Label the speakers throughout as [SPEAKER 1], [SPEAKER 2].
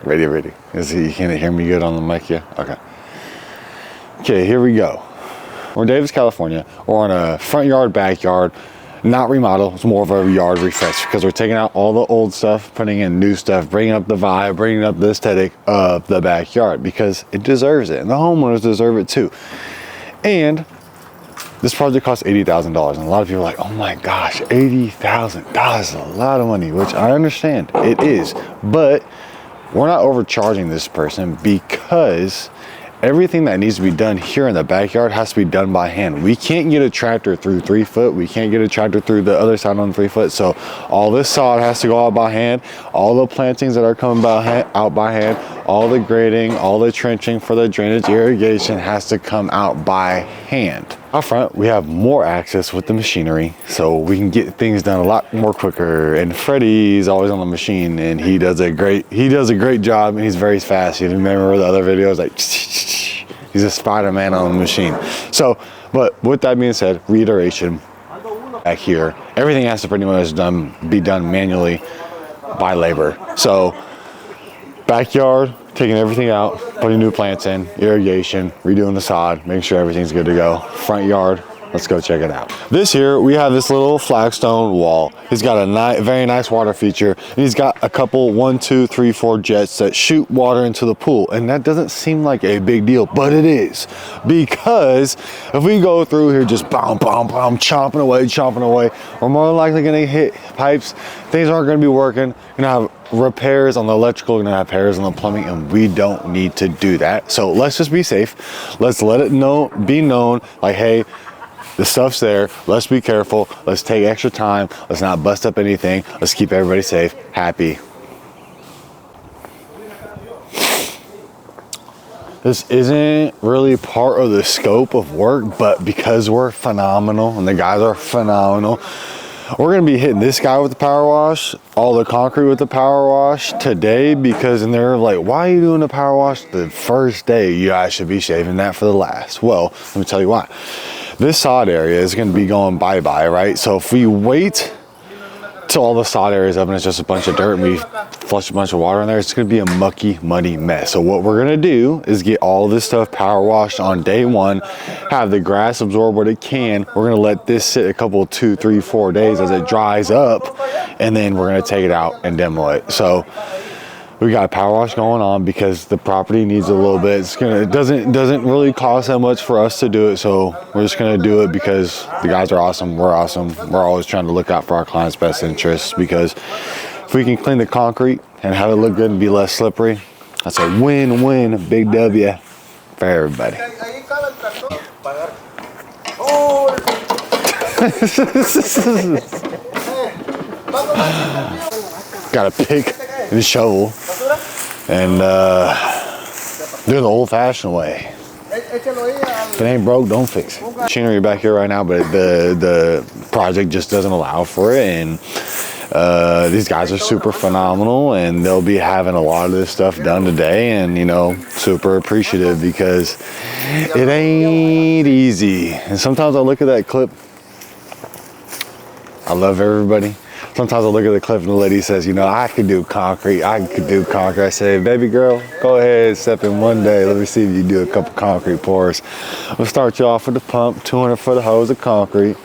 [SPEAKER 1] Ready. You can't hear me good on the mic, yeah? Okay, here we go. We're in Davis, California. We're on a front yard, backyard, not remodel. It's more of a yard refresh because we're taking out all the old stuff, putting in new stuff, bringing up the vibe, bringing up the aesthetic of the backyard because it deserves it. And the homeowners deserve it too. And this project costs $80,000. And a lot of people are like, oh my gosh, $80,000 is a lot of money, which I understand. It is. But we're not overcharging this person because everything that needs to be done here in the backyard has to be done by hand. We can't get a tractor through 3 foot. We can't get a tractor through the other side on 3 foot. So all this sod has to go out by hand. All the plantings that are coming out by hand, all the grading, all the trenching for the drainage irrigation has to come out by hand. Out front, we have more access with the machinery, so we can get things done a lot more quicker. And Freddie's always on the machine, and he does a great job, and he's very fast. You remember the other videos, like he's a Spider-Man on the machine. So, but with that being said, reiteration back here, everything has to pretty much be done manually by labor. So, backyard, taking everything out, putting new plants in, irrigation, redoing the sod, making sure everything's good to go. Front yard, let's go check it out. This here, we have this little flagstone wall. He's got a very nice water feature, and he's got a couple 1, 2, 3, 4 jets that shoot water into the pool. And that doesn't seem like a big deal, but it is. Because if we go through here just chomping away, we're more than likely gonna hit pipes. Things aren't gonna be working. You're gonna have repairs on the electrical, you're gonna have repairs on the plumbing, and we don't need to do that. So let's just be safe. Let's let it be known, like, hey, the stuff's there. Let's be careful. Let's take extra time. Let's not bust up anything. Let's keep everybody safe, happy. This isn't really part of the scope of work, but because we're phenomenal and the guys are phenomenal, we're gonna be hitting this guy with the power wash, all the concrete with the power wash today, because and they're like, why are you doing the power wash the first day? You guys should be shaving that for the last. Well, let me tell you why. This sod area is gonna be going bye-bye, right? So if we wait till all the sod areas up and it's just a bunch of dirt and we flush a bunch of water in there, it's gonna be a mucky, muddy mess. So what we're gonna do is get all this stuff power washed on day one, have the grass absorb what it can. We're gonna let this sit a couple, 2, 3, 4 days as it dries up, and then we're gonna take it out and demo it. So we got a power wash going on because the property needs a little bit. It doesn't really cost that much for us to do it, so we're just gonna do it because the guys are awesome. We're awesome. We're always trying to look out for our clients' best interests, because if we can clean the concrete and have it look good and be less slippery, that's a win-win, big W for everybody. Got a pick and a shovel and do it the old-fashioned way. If it ain't broke, don't fix it. Machinery back here right now, but the project just doesn't allow for it, and these guys are super phenomenal, and they'll be having a lot of this stuff done today, and you know, super appreciative because it ain't easy. And sometimes I look at that clip, I love everybody. Sometimes I look at the clip and the lady says, you know, I could do concrete. I say, baby girl, go ahead, step in one day. Let me see if you do a couple concrete pours. We'll start you off with the pump, 200 foot of hose of concrete.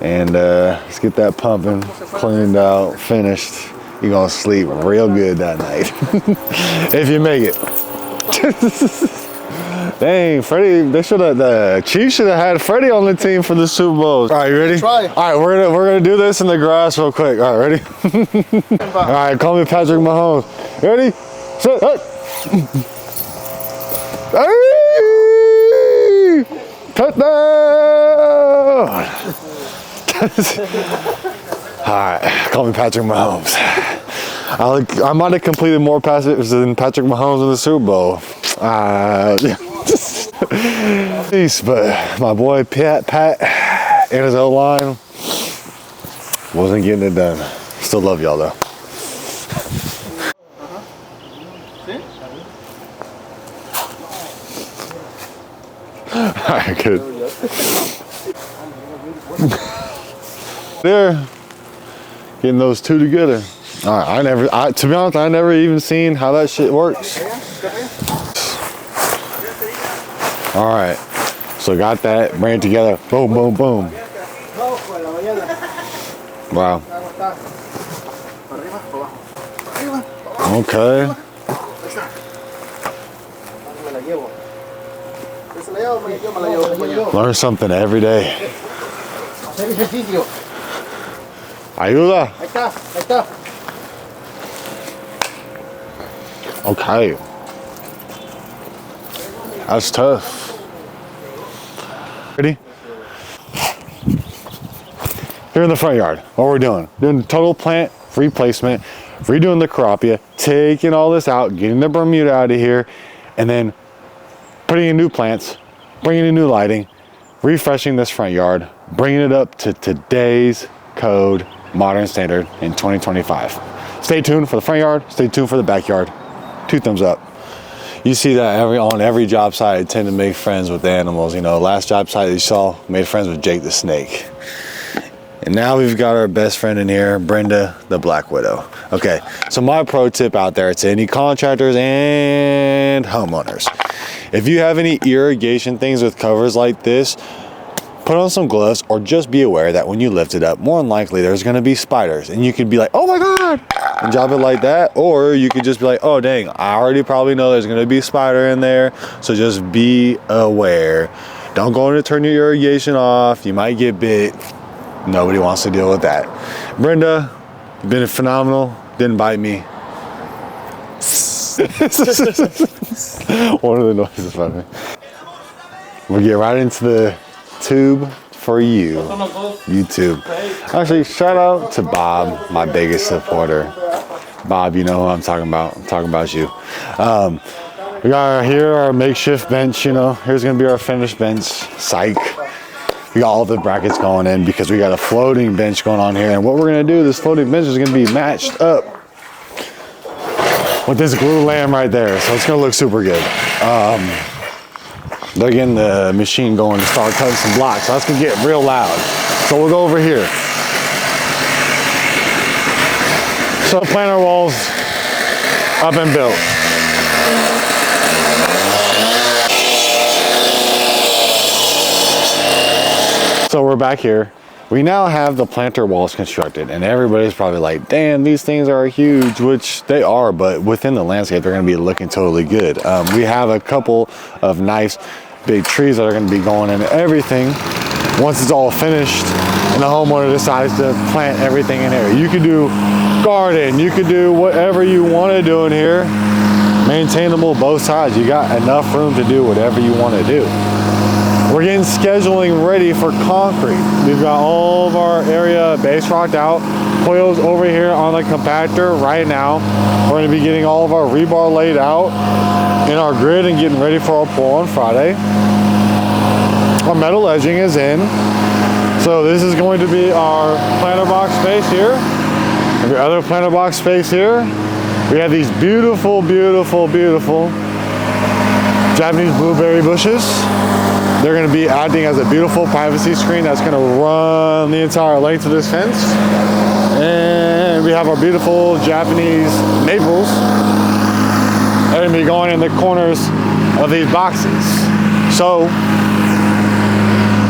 [SPEAKER 1] And let's get that pumping, cleaned out, finished. You're gonna sleep real good that night. If you make it. Dang, Freddie, the Chiefs should have had Freddie on the team for the Super Bowl. All right, you ready? Try. All right, we're gonna do this in the grass real quick. All right, ready? All right, call me Patrick Mahomes. Ready? Set, hey! Touchdown! All right, call me Patrick Mahomes. I might have completed more passes than Patrick Mahomes in the Super Bowl. Peace, but my boy Pat and his O-line wasn't getting it done. Still love y'all though. Alright, good. There, getting those two together. All right, to be honest, I never even seen how that shit works. All right, so got that, bring it together, boom, boom, boom. Wow. Okay. Learn something every day. Ayuda. Okay. That's tough. Ready? Here in the front yard, what we're doing total plant replacement, redoing the carapia, taking all this out, getting the Bermuda out of here, and then putting in new plants, bringing in new lighting, refreshing this front yard, bringing it up to today's code, modern standard in 2025. Stay tuned for the front yard, stay tuned for the backyard. 2 thumbs up. You see that on every job site, I tend to make friends with the animals. You know, last job site that you saw, made friends with Jake the snake. And now we've got our best friend in here, Brenda, the Black Widow. Okay, so my pro tip out there to any contractors and homeowners. If you have any irrigation things with covers like this, put on some gloves or just be aware that when you lift it up, more than likely there's gonna be spiders. And you could be like, oh my God, and drop it like that. Or you could just be like, oh dang, I already probably know there's gonna be a spider in there. So just be aware. Don't go in to turn your irrigation off. You might get bit. Nobody wants to deal with that. Brenda, you've been phenomenal. Didn't bite me. One of the noises funny. We'll get right into the tube for you, YouTube. Actually, shout out to Bob, my biggest supporter. Bob, you know who I'm talking about. I'm talking about you. We got here our makeshift bench, you know. Here's gonna be our finished bench. Psych. We got all the brackets going in because we got a floating bench going on here. And what we're gonna do, this floating bench is gonna be matched up with this glue lamb right there. So it's gonna look super good. They're getting the machine going to start cutting some blocks. So that's gonna get real loud. So we'll go over here. So planter walls up and built. So we're back here. We now have the planter walls constructed, and everybody's probably like, damn, these things are huge, which they are, but within the landscape, they're gonna be looking totally good. We have a couple of nice big trees that are gonna be going in everything once it's all finished and the homeowner decides to plant everything in here. You could do garden, you could do whatever you wanna do in here. Maintainable both sides. You got enough room to do whatever you wanna do. We're getting scheduling ready for concrete. We've got all of our area base rocked out. Coils over here on the compactor right now. We're gonna be getting all of our rebar laid out in our grid and getting ready for our pour on Friday. Our metal edging is in. So this is going to be our planter box space here. And the other planter box space here. We have these beautiful, beautiful, beautiful Japanese blueberry bushes. They're going to be acting as a beautiful privacy screen that's going to run the entire length of this fence. And we have our beautiful Japanese maples that are going to be going in the corners of these boxes. So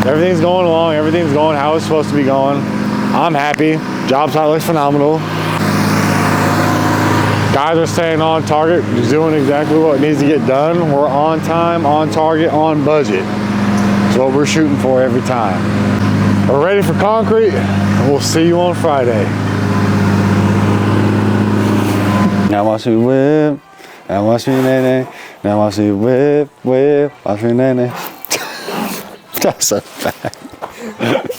[SPEAKER 1] everything's going along, everything's going how it's supposed to be going. I'm happy. Job site looks phenomenal. Guys are staying on target, doing exactly what needs to get done. We're on time, on target, on budget. That's what we're shooting for every time. We're ready for concrete, and we'll see you on Friday. Now watch me whip, now watch me nene, now watch me whip, whip, watch me nene. That's so bad.